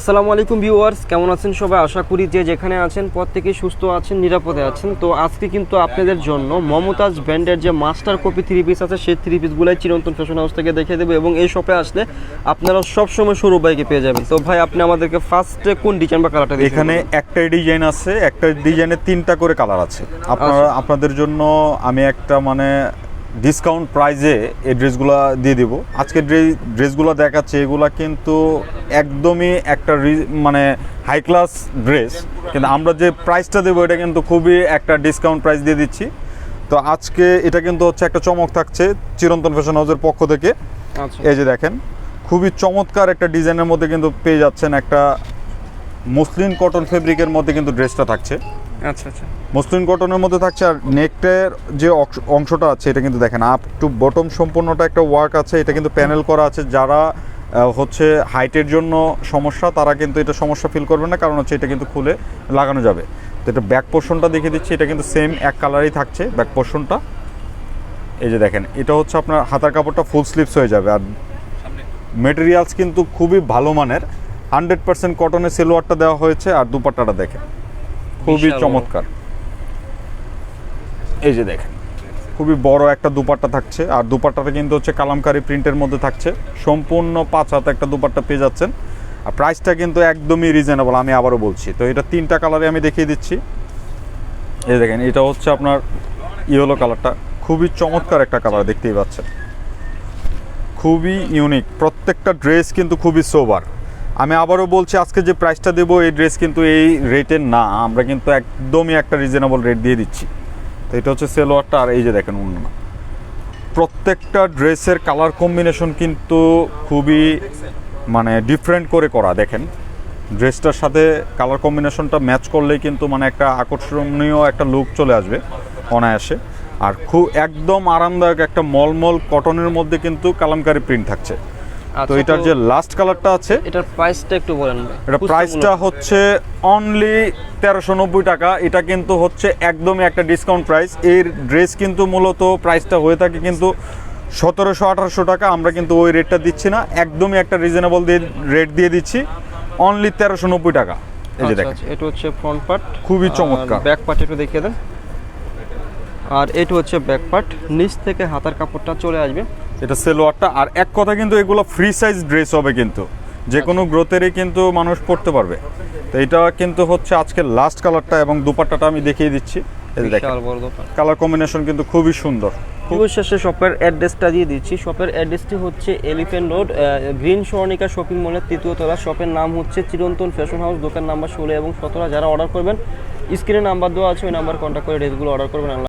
আসসালামু আলাইকুম ভিউয়ার্স, কেমন আছেন সবাই? আশা করি যে যেখানে আছেন প্রত্যেকেই সুস্থ আছেন, নিরাপদে আছেন। তো আজকে কিন্তু আপনাদের জন্য মমতাজ ব্র্যান্ডের যে মাস্টার কপি থ্রি পিস আছে সেই থ্রি পিসগুলাই চিরন্তন ফ্যাশন হাউস থেকে দেখিয়ে দেবো এবং এই শপে আসলে আপনারা সবসময় সৌরভ ভাইকে পেয়ে যাবেন। তো ভাই, আপনি আমাদেরকে ফার্স্টে কোন ডিজাইন বা কালারটা দিচ্ছেন? এখানে একটাই ডিজাইন আছে, একটা ডিজাইনে তিনটা করে কালার আছে। আপনাদের জন্য আমি একটা ডিসকাউন্ট প্রাইজে এই ড্রেসগুলো দিয়ে দিব। আজকে ড্রেসগুলো দেখাচ্ছে, এগুলা কিন্তু একদমই একটা হাই ক্লাস ড্রেস, কিন্তু আমরা যে প্রাইসটা দেবো এটা কিন্তু খুবই একটা ডিসকাউন্ট প্রাইস দিয়ে দিচ্ছি। তো আজকে এটা কিন্তু হচ্ছে একটা চমক থাকছে চিরন্তন ফ্যাশন হাউসের পক্ষ থেকে। এই যে দেখেন, খুবই চমৎকার একটা ডিজাইনের মধ্যে কিন্তু পেয়ে যাচ্ছেন, একটা মসলিন কটন ফেব্রিকের মধ্যে কিন্তু ড্রেসটা থাকছে। আচ্ছা আচ্ছা, মসলিন কটনের মধ্যে থাকছে। আর নেকটের যে অংশটা আছে এটা কিন্তু দেখেন আপ টু বটম সম্পূর্ণটা একটা ওয়ার্ক আছে। এটা কিন্তু প্যানেল করা আছে। যারা হচ্ছে হাইটের জন্য সমস্যা, তারা কিন্তু এটা সমস্যা ফিল করবে না, কারণ হচ্ছে এটা কিন্তু খুলে লাগানো যাবে। তো এটা ব্যাক পোর্শনটা দেখিয়ে দিচ্ছি, এটা কিন্তু সেম এক কালারই থাকছে ব্যাক পোর্শনটা। এই যে দেখেন, এটা হচ্ছে আপনার হাতার কাপড়টা ফুল স্লিভস হয়ে যাবে। আর মেটেরিয়ালস কিন্তু খুবই ভালো মানের, 100% কটনের সেলোয়ারটা দেওয়া হয়েছে। আর দুপাট্টাটা দেখেন খুবই চমৎকার। এই যে দেখেন, খুবই বড় একটা দুপাট্টা থাকছে। আর দুপাট্টাটা কিন্তু হচ্ছে কালামকারী প্রিন্টের মধ্যে থাকছে। সম্পূর্ণ 5 হাত একটা দুপাট্টা পেয়ে যাচ্ছেন। আর প্রাইসটা কিন্তু একদমই রিজনেবল, আমি আবারও বলছি। তো এটা তিনটা কালারে আমি দেখিয়ে দিচ্ছি। এই দেখেন, এটা হচ্ছে আপনার ইয়েলো কালারটা, খুবই চমৎকার একটা কালার, দেখতেই পাচ্ছেন, খুবই ইউনিক। প্রত্যেকটা ড্রেস কিন্তু খুবই সোবার। আমি আবারও বলছি, আজকে যে প্রাইসটা দেবো এই ড্রেস কিন্তু এই রেটের না, আমরা কিন্তু একদমই একটা রিজনেবল রেট দিয়ে দিচ্ছি। তো এটা হচ্ছে সেলোয়ারটা। আর এই যে দেখেন ওড়না, প্রত্যেকটা ড্রেসের কালার কম্বিনেশন কিন্তু খুবই ডিফারেন্ট করে করা। দেখেন, ড্রেসটার সাথে কালার কম্বিনেশনটা ম্যাচ করলেই কিন্তু একটা আকর্ষণীয় একটা লুক চলে আসবে অনায়াসে। আর খুব একদম আরামদায়ক একটা মলমল কটনের মধ্যে কিন্তু কালামকারী প্রিন্ট থাকছে। তো এটার যে লাস্ট কালারটা আছে, এটার প্রাইসটা একটু বলেন। এটা প্রাইসটা হচ্ছে অনলি 1390 টাকা। এটা কিন্তু হচ্ছে একদমই একটা ডিসকাউন্ট প্রাইস। এর ড্রেস কিন্তু মূলত প্রাইসটা হয়ে থাকে কিন্তু 1700-1800 টাকা। আমরা কিন্তু ওই রেটটা দিচ্ছি না, একদমই একটা রিজনেবল রেট দিয়ে দিচ্ছি, অনলি 1390 টাকা। এই যে দেখেন, এটা হচ্ছে ফ্রন্ট পার্ট, খুবই চমৎকার। ব্যাক পার্ট একটু দেখিয়ে দেন। আর এটা হচ্ছে ব্যাক পার্ট, নিচ থেকে হাতার কাপড়টা চলে আসবে। এটা সেলোয়ারটা। আর এক কথা, কিন্তু এগুলো ফ্রি সাইজ ড্রেস হবে, কিন্তু যে কোনো গ্রোথেরই কিন্তু মানুষ পড়তে পারবে। তো এটা কিন্তু হচ্ছে আজকে লাস্ট কালারটা, এবং দুপাট্টাটা আমি দেখিয়ে দিচ্ছি। এই যে দেখেন, কালার কম্বিনেশন কিন্তু খুবই সুন্দর। শেষে শপের অ্যাড্রেসটা দিয়ে দিচ্ছি। শপের অ্যাড্রেসটি হচ্ছে elephant road, green Swarnika shopping মলের 3য় তলা। শপের নাম হচ্ছে চিরন্তন ফ্যাশন হাউস, দোকান নাম্বার 16 এবং 17। যারা অর্ডার করবেন, স্ক্রিনে নাম্বার দেওয়া আছে, ওই নাম্বার কন্ট্যাক্ট করে ড্রেসগুলো অর্ডার করবেন।